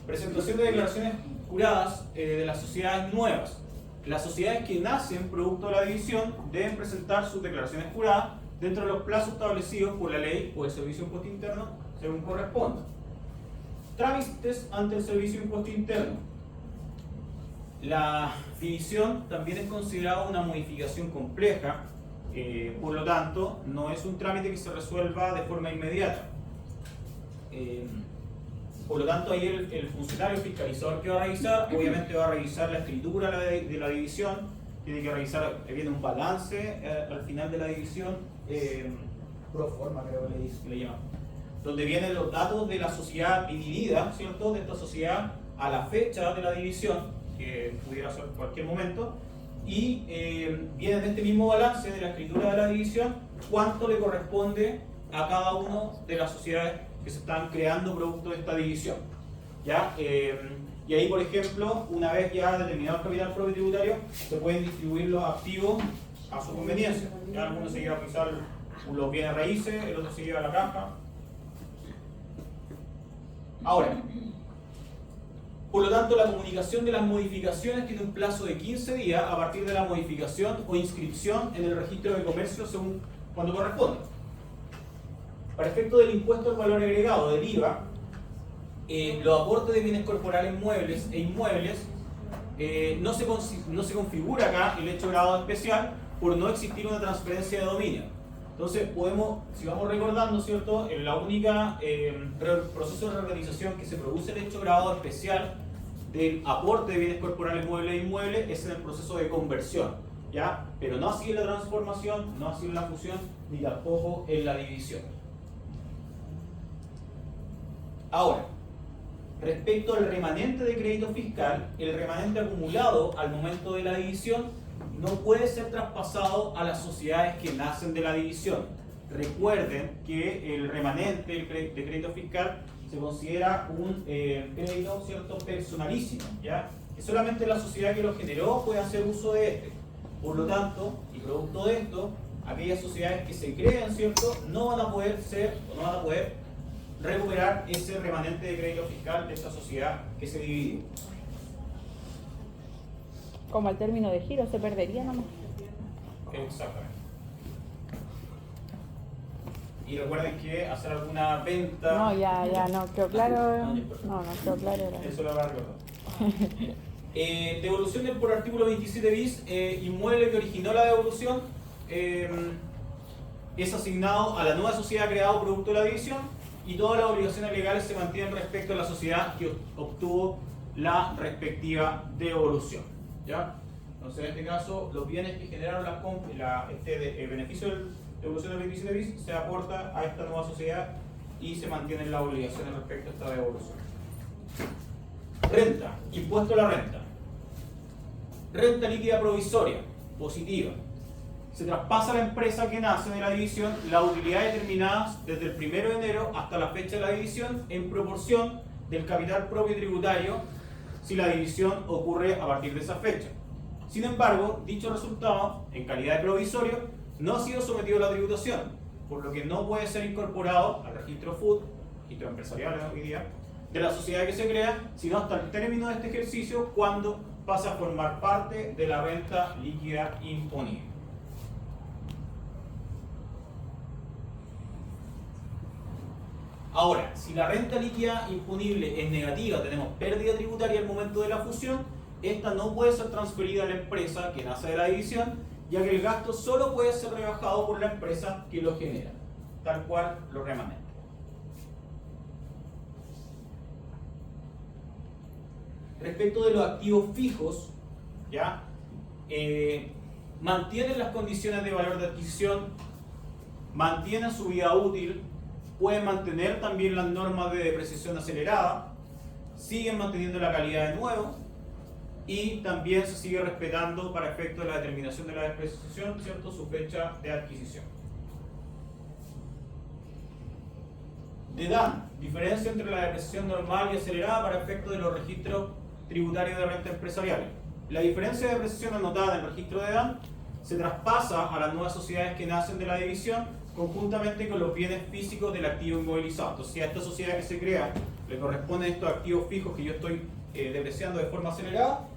Presentación de declaraciones juradas de las sociedades nuevas. Las sociedades que nacen producto de la división deben presentar sus declaraciones juradas dentro de los plazos establecidos por la ley o el Servicio de Impuesto Interno según corresponda. Trámites ante el Servicio de Impuesto Interno. La división también es considerada una modificación compleja, por lo tanto, no es un trámite que se resuelva de forma inmediata. Por lo tanto, ahí el funcionario fiscalizador que va a revisar, obviamente va a revisar la escritura de la división, tiene que revisar, viene un balance al final de la división, pro forma creo que le llaman, donde vienen los datos de la sociedad dividida, ¿cierto? De esta sociedad a la fecha de la división, que pudiera ser cualquier momento, y viene de este mismo balance de la escritura de la división cuánto le corresponde a cada uno de las sociedades que se están creando producto de esta división. ¿Ya? Y ahí, por ejemplo, una vez ya determinado el capital propio tributario, se pueden distribuir los activos a su conveniencia. ¿Ya? Algunos se lleva a pisar los bienes raíces, el otro se lleva a la caja. Ahora, por lo tanto, la comunicación de las modificaciones tiene un plazo de 15 días a partir de la modificación o inscripción en el registro de comercio según cuando corresponde. Para efecto del impuesto al valor agregado, del IVA, los aportes de bienes corporales muebles e inmuebles no se configura acá el hecho de grado especial por no existir una transferencia de dominio. Entonces podemos, si vamos recordando, ¿cierto? En la única proceso de reorganización que se produce el hecho de grado especial del aporte de bienes corporales muebles e inmuebles es en el proceso de conversión, ¿ya? Pero no así en la transformación, no así en la fusión, ni tampoco en la división. Ahora, respecto al remanente de crédito fiscal, el remanente acumulado al momento de la división no puede ser traspasado a las sociedades que nacen de la división. Recuerden que el remanente de crédito fiscal se considera un crédito, ¿cierto?, personalísimo, ¿ya? Que solamente la sociedad que lo generó puede hacer uso de este. Por lo tanto, y producto de esto, aquellas sociedades que se crean, ¿cierto?, no van a poder recuperar ese remanente de crédito fiscal de esa sociedad que se divide. Como al término de giro, se perdería nomás. Exactamente. Y recuerden que hacer alguna venta... No, ya, no quedó claro. No quedó claro. Eso lo va a recordar. Devolución por artículo 27 bis, inmueble que originó la devolución es asignado a la nueva sociedad creada producto de la división y todas las obligaciones legales se mantienen respecto a la sociedad que obtuvo la respectiva devolución. ¿Ya? Entonces, en este caso, los bienes que generaron el beneficio de devolución del 27 bis se aporta a esta nueva sociedad y se mantienen las obligaciones respecto a esta devolución. Renta, impuesto a la renta. Renta líquida provisoria, positiva. Se traspasa a la empresa que nace de la división las utilidades determinadas desde el 1 de enero hasta la fecha de la división en proporción del capital propio tributario si la división ocurre a partir de esa fecha. Sin embargo, dicho resultado, en calidad de provisorio, no ha sido sometido a la tributación, por lo que no puede ser incorporado al registro FUT, registro empresarial hoy día, de la sociedad que se crea, sino hasta el término de este ejercicio cuando pasa a formar parte de la renta líquida imponible. Ahora, si la renta líquida imponible es negativa, tenemos pérdida tributaria al momento de la fusión, esta no puede ser transferida a la empresa que nace de la división, ya que el gasto solo puede ser rebajado por la empresa que lo genera, tal cual los remanentes. Respecto de los activos fijos, ¿ya? Mantienen las condiciones de valor de adquisición, mantienen su vida útil, pueden mantener también las normas de depreciación acelerada, siguen manteniendo la calidad de nuevo y también se sigue respetando para efecto de la determinación de la depreciación, ¿cierto?, su fecha de adquisición. DEDAN, diferencia entre la depreciación normal y acelerada para efecto de los registros tributarios de renta empresariales. La diferencia de depreciación anotada en el registro de DEDAN se traspasa a las nuevas sociedades que nacen de la división conjuntamente con los bienes físicos del activo inmovilizado. Entonces, si a esta sociedad que se crea le corresponden estos activos fijos que yo estoy depreciando de forma acelerada,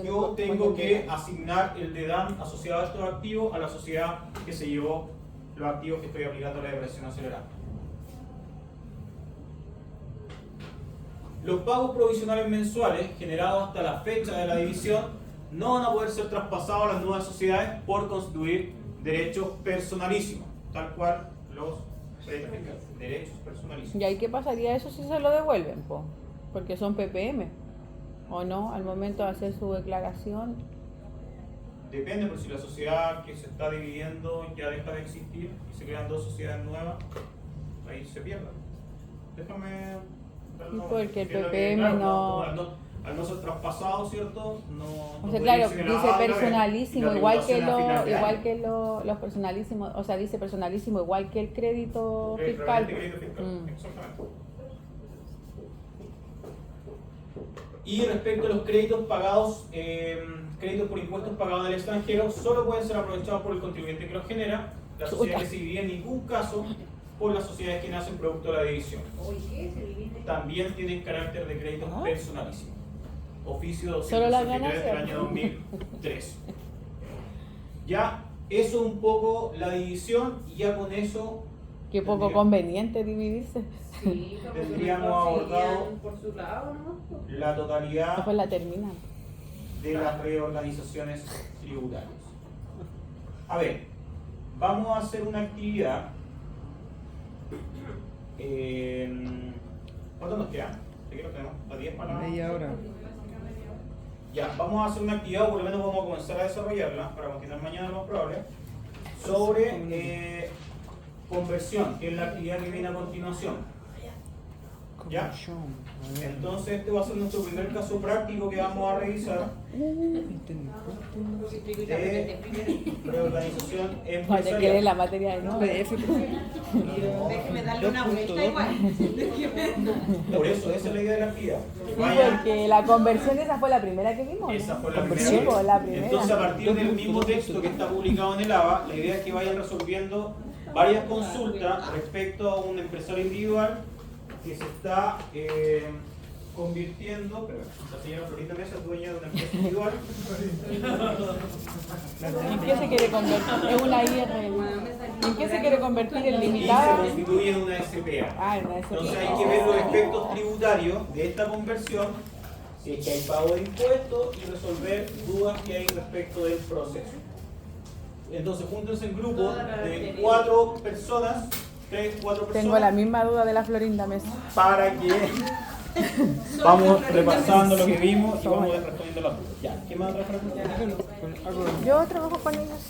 yo tengo que asignar el DEDAN asociado a estos activos a la sociedad que se llevó los activos que estoy aplicando a la depreciación acelerada. Los pagos provisionales mensuales generados hasta la fecha de la división no van a poder ser traspasados a las nuevas sociedades por constituir derechos personalísimos, tal cual los derechos personalísimos. ¿Y ahí qué pasaría eso si se lo devuelven? Porque son PPM, ¿o no? Al momento de hacer su declaración. Depende, pero si la sociedad que se está dividiendo ya deja de existir y se crean dos sociedades nuevas, ahí se pierden. Déjame... Porque el PPM no... Al no ser traspasado, ¿cierto? No, O sea, claro, dice personalísimo, igual que los personalísimos, o sea, dice personalísimo igual que el crédito fiscal. Exactamente. Y respecto a los créditos pagados, créditos por impuestos pagados en el extranjero, solo pueden ser aprovechados por el contribuyente que los genera, la sociedad que se divide en ningún caso por las sociedades que nacen producto de la división. También tienen carácter de créditos personalísimos. Oficio 263 del año 2003. Ya, eso un poco la división y ya con eso... Qué poco conveniente dividirse. Sí, tendríamos abordado por su lado, ¿no? la totalidad Después la terminan. de las reorganizaciones tributarias. A ver, vamos a hacer una actividad. ¿Cuánto nos queda? ¿Qué tenemos? ¿A 10 para la media hora? Ya, vamos a hacer una actividad, o por lo menos vamos a comenzar a desarrollarla para continuar mañana lo más probable, sobre conversión, que es la actividad que viene a continuación. ¿Ya? Entonces este va a ser nuestro primer caso práctico que vamos a revisar de reorganización empresarial. Que la materia de nuevo. Déjeme darle una vuelta igual. Por eso, esa es la idea de la actividad. Porque la conversión esa fue la primera que vimos. Esa fue la Sí, primera. la primera. Entonces, a partir del mismo texto que está publicado en el ABA, la idea es que vayan resolviendo varias consultas respecto a un empresario individual que se está convirtiendo, pero la señora Florita Mesa es dueña de una empresa individual. ¿En qué se quiere convertir? Es una IR. ¿En qué se quiere convertir? ¿En Y se limitada? constituye en una SPA. Ah, en una SPA. Entonces hay que ver los efectos tributarios de esta conversión, si es que hay pago de impuestos y resolver dudas que hay respecto del proceso. Entonces júntense en grupos de 4 personas, 3, 4 personas. Tengo la misma duda de la Florinda Mesa. Para que vamos repasando lo que vimos y vamos respondiendo las dudas. Ya, ¿qué más otra pregunta? Yo trabajo con ellos.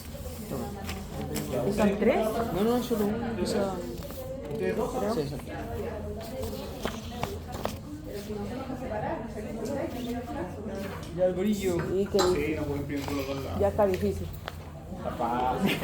¿Y son 3? No, solo uno. ¿Ustedes dos? Sí, eso. Ya el gorillo. Sí, que Sí, no puedo imprimir por los dos lados. ya está difícil. Está fácil.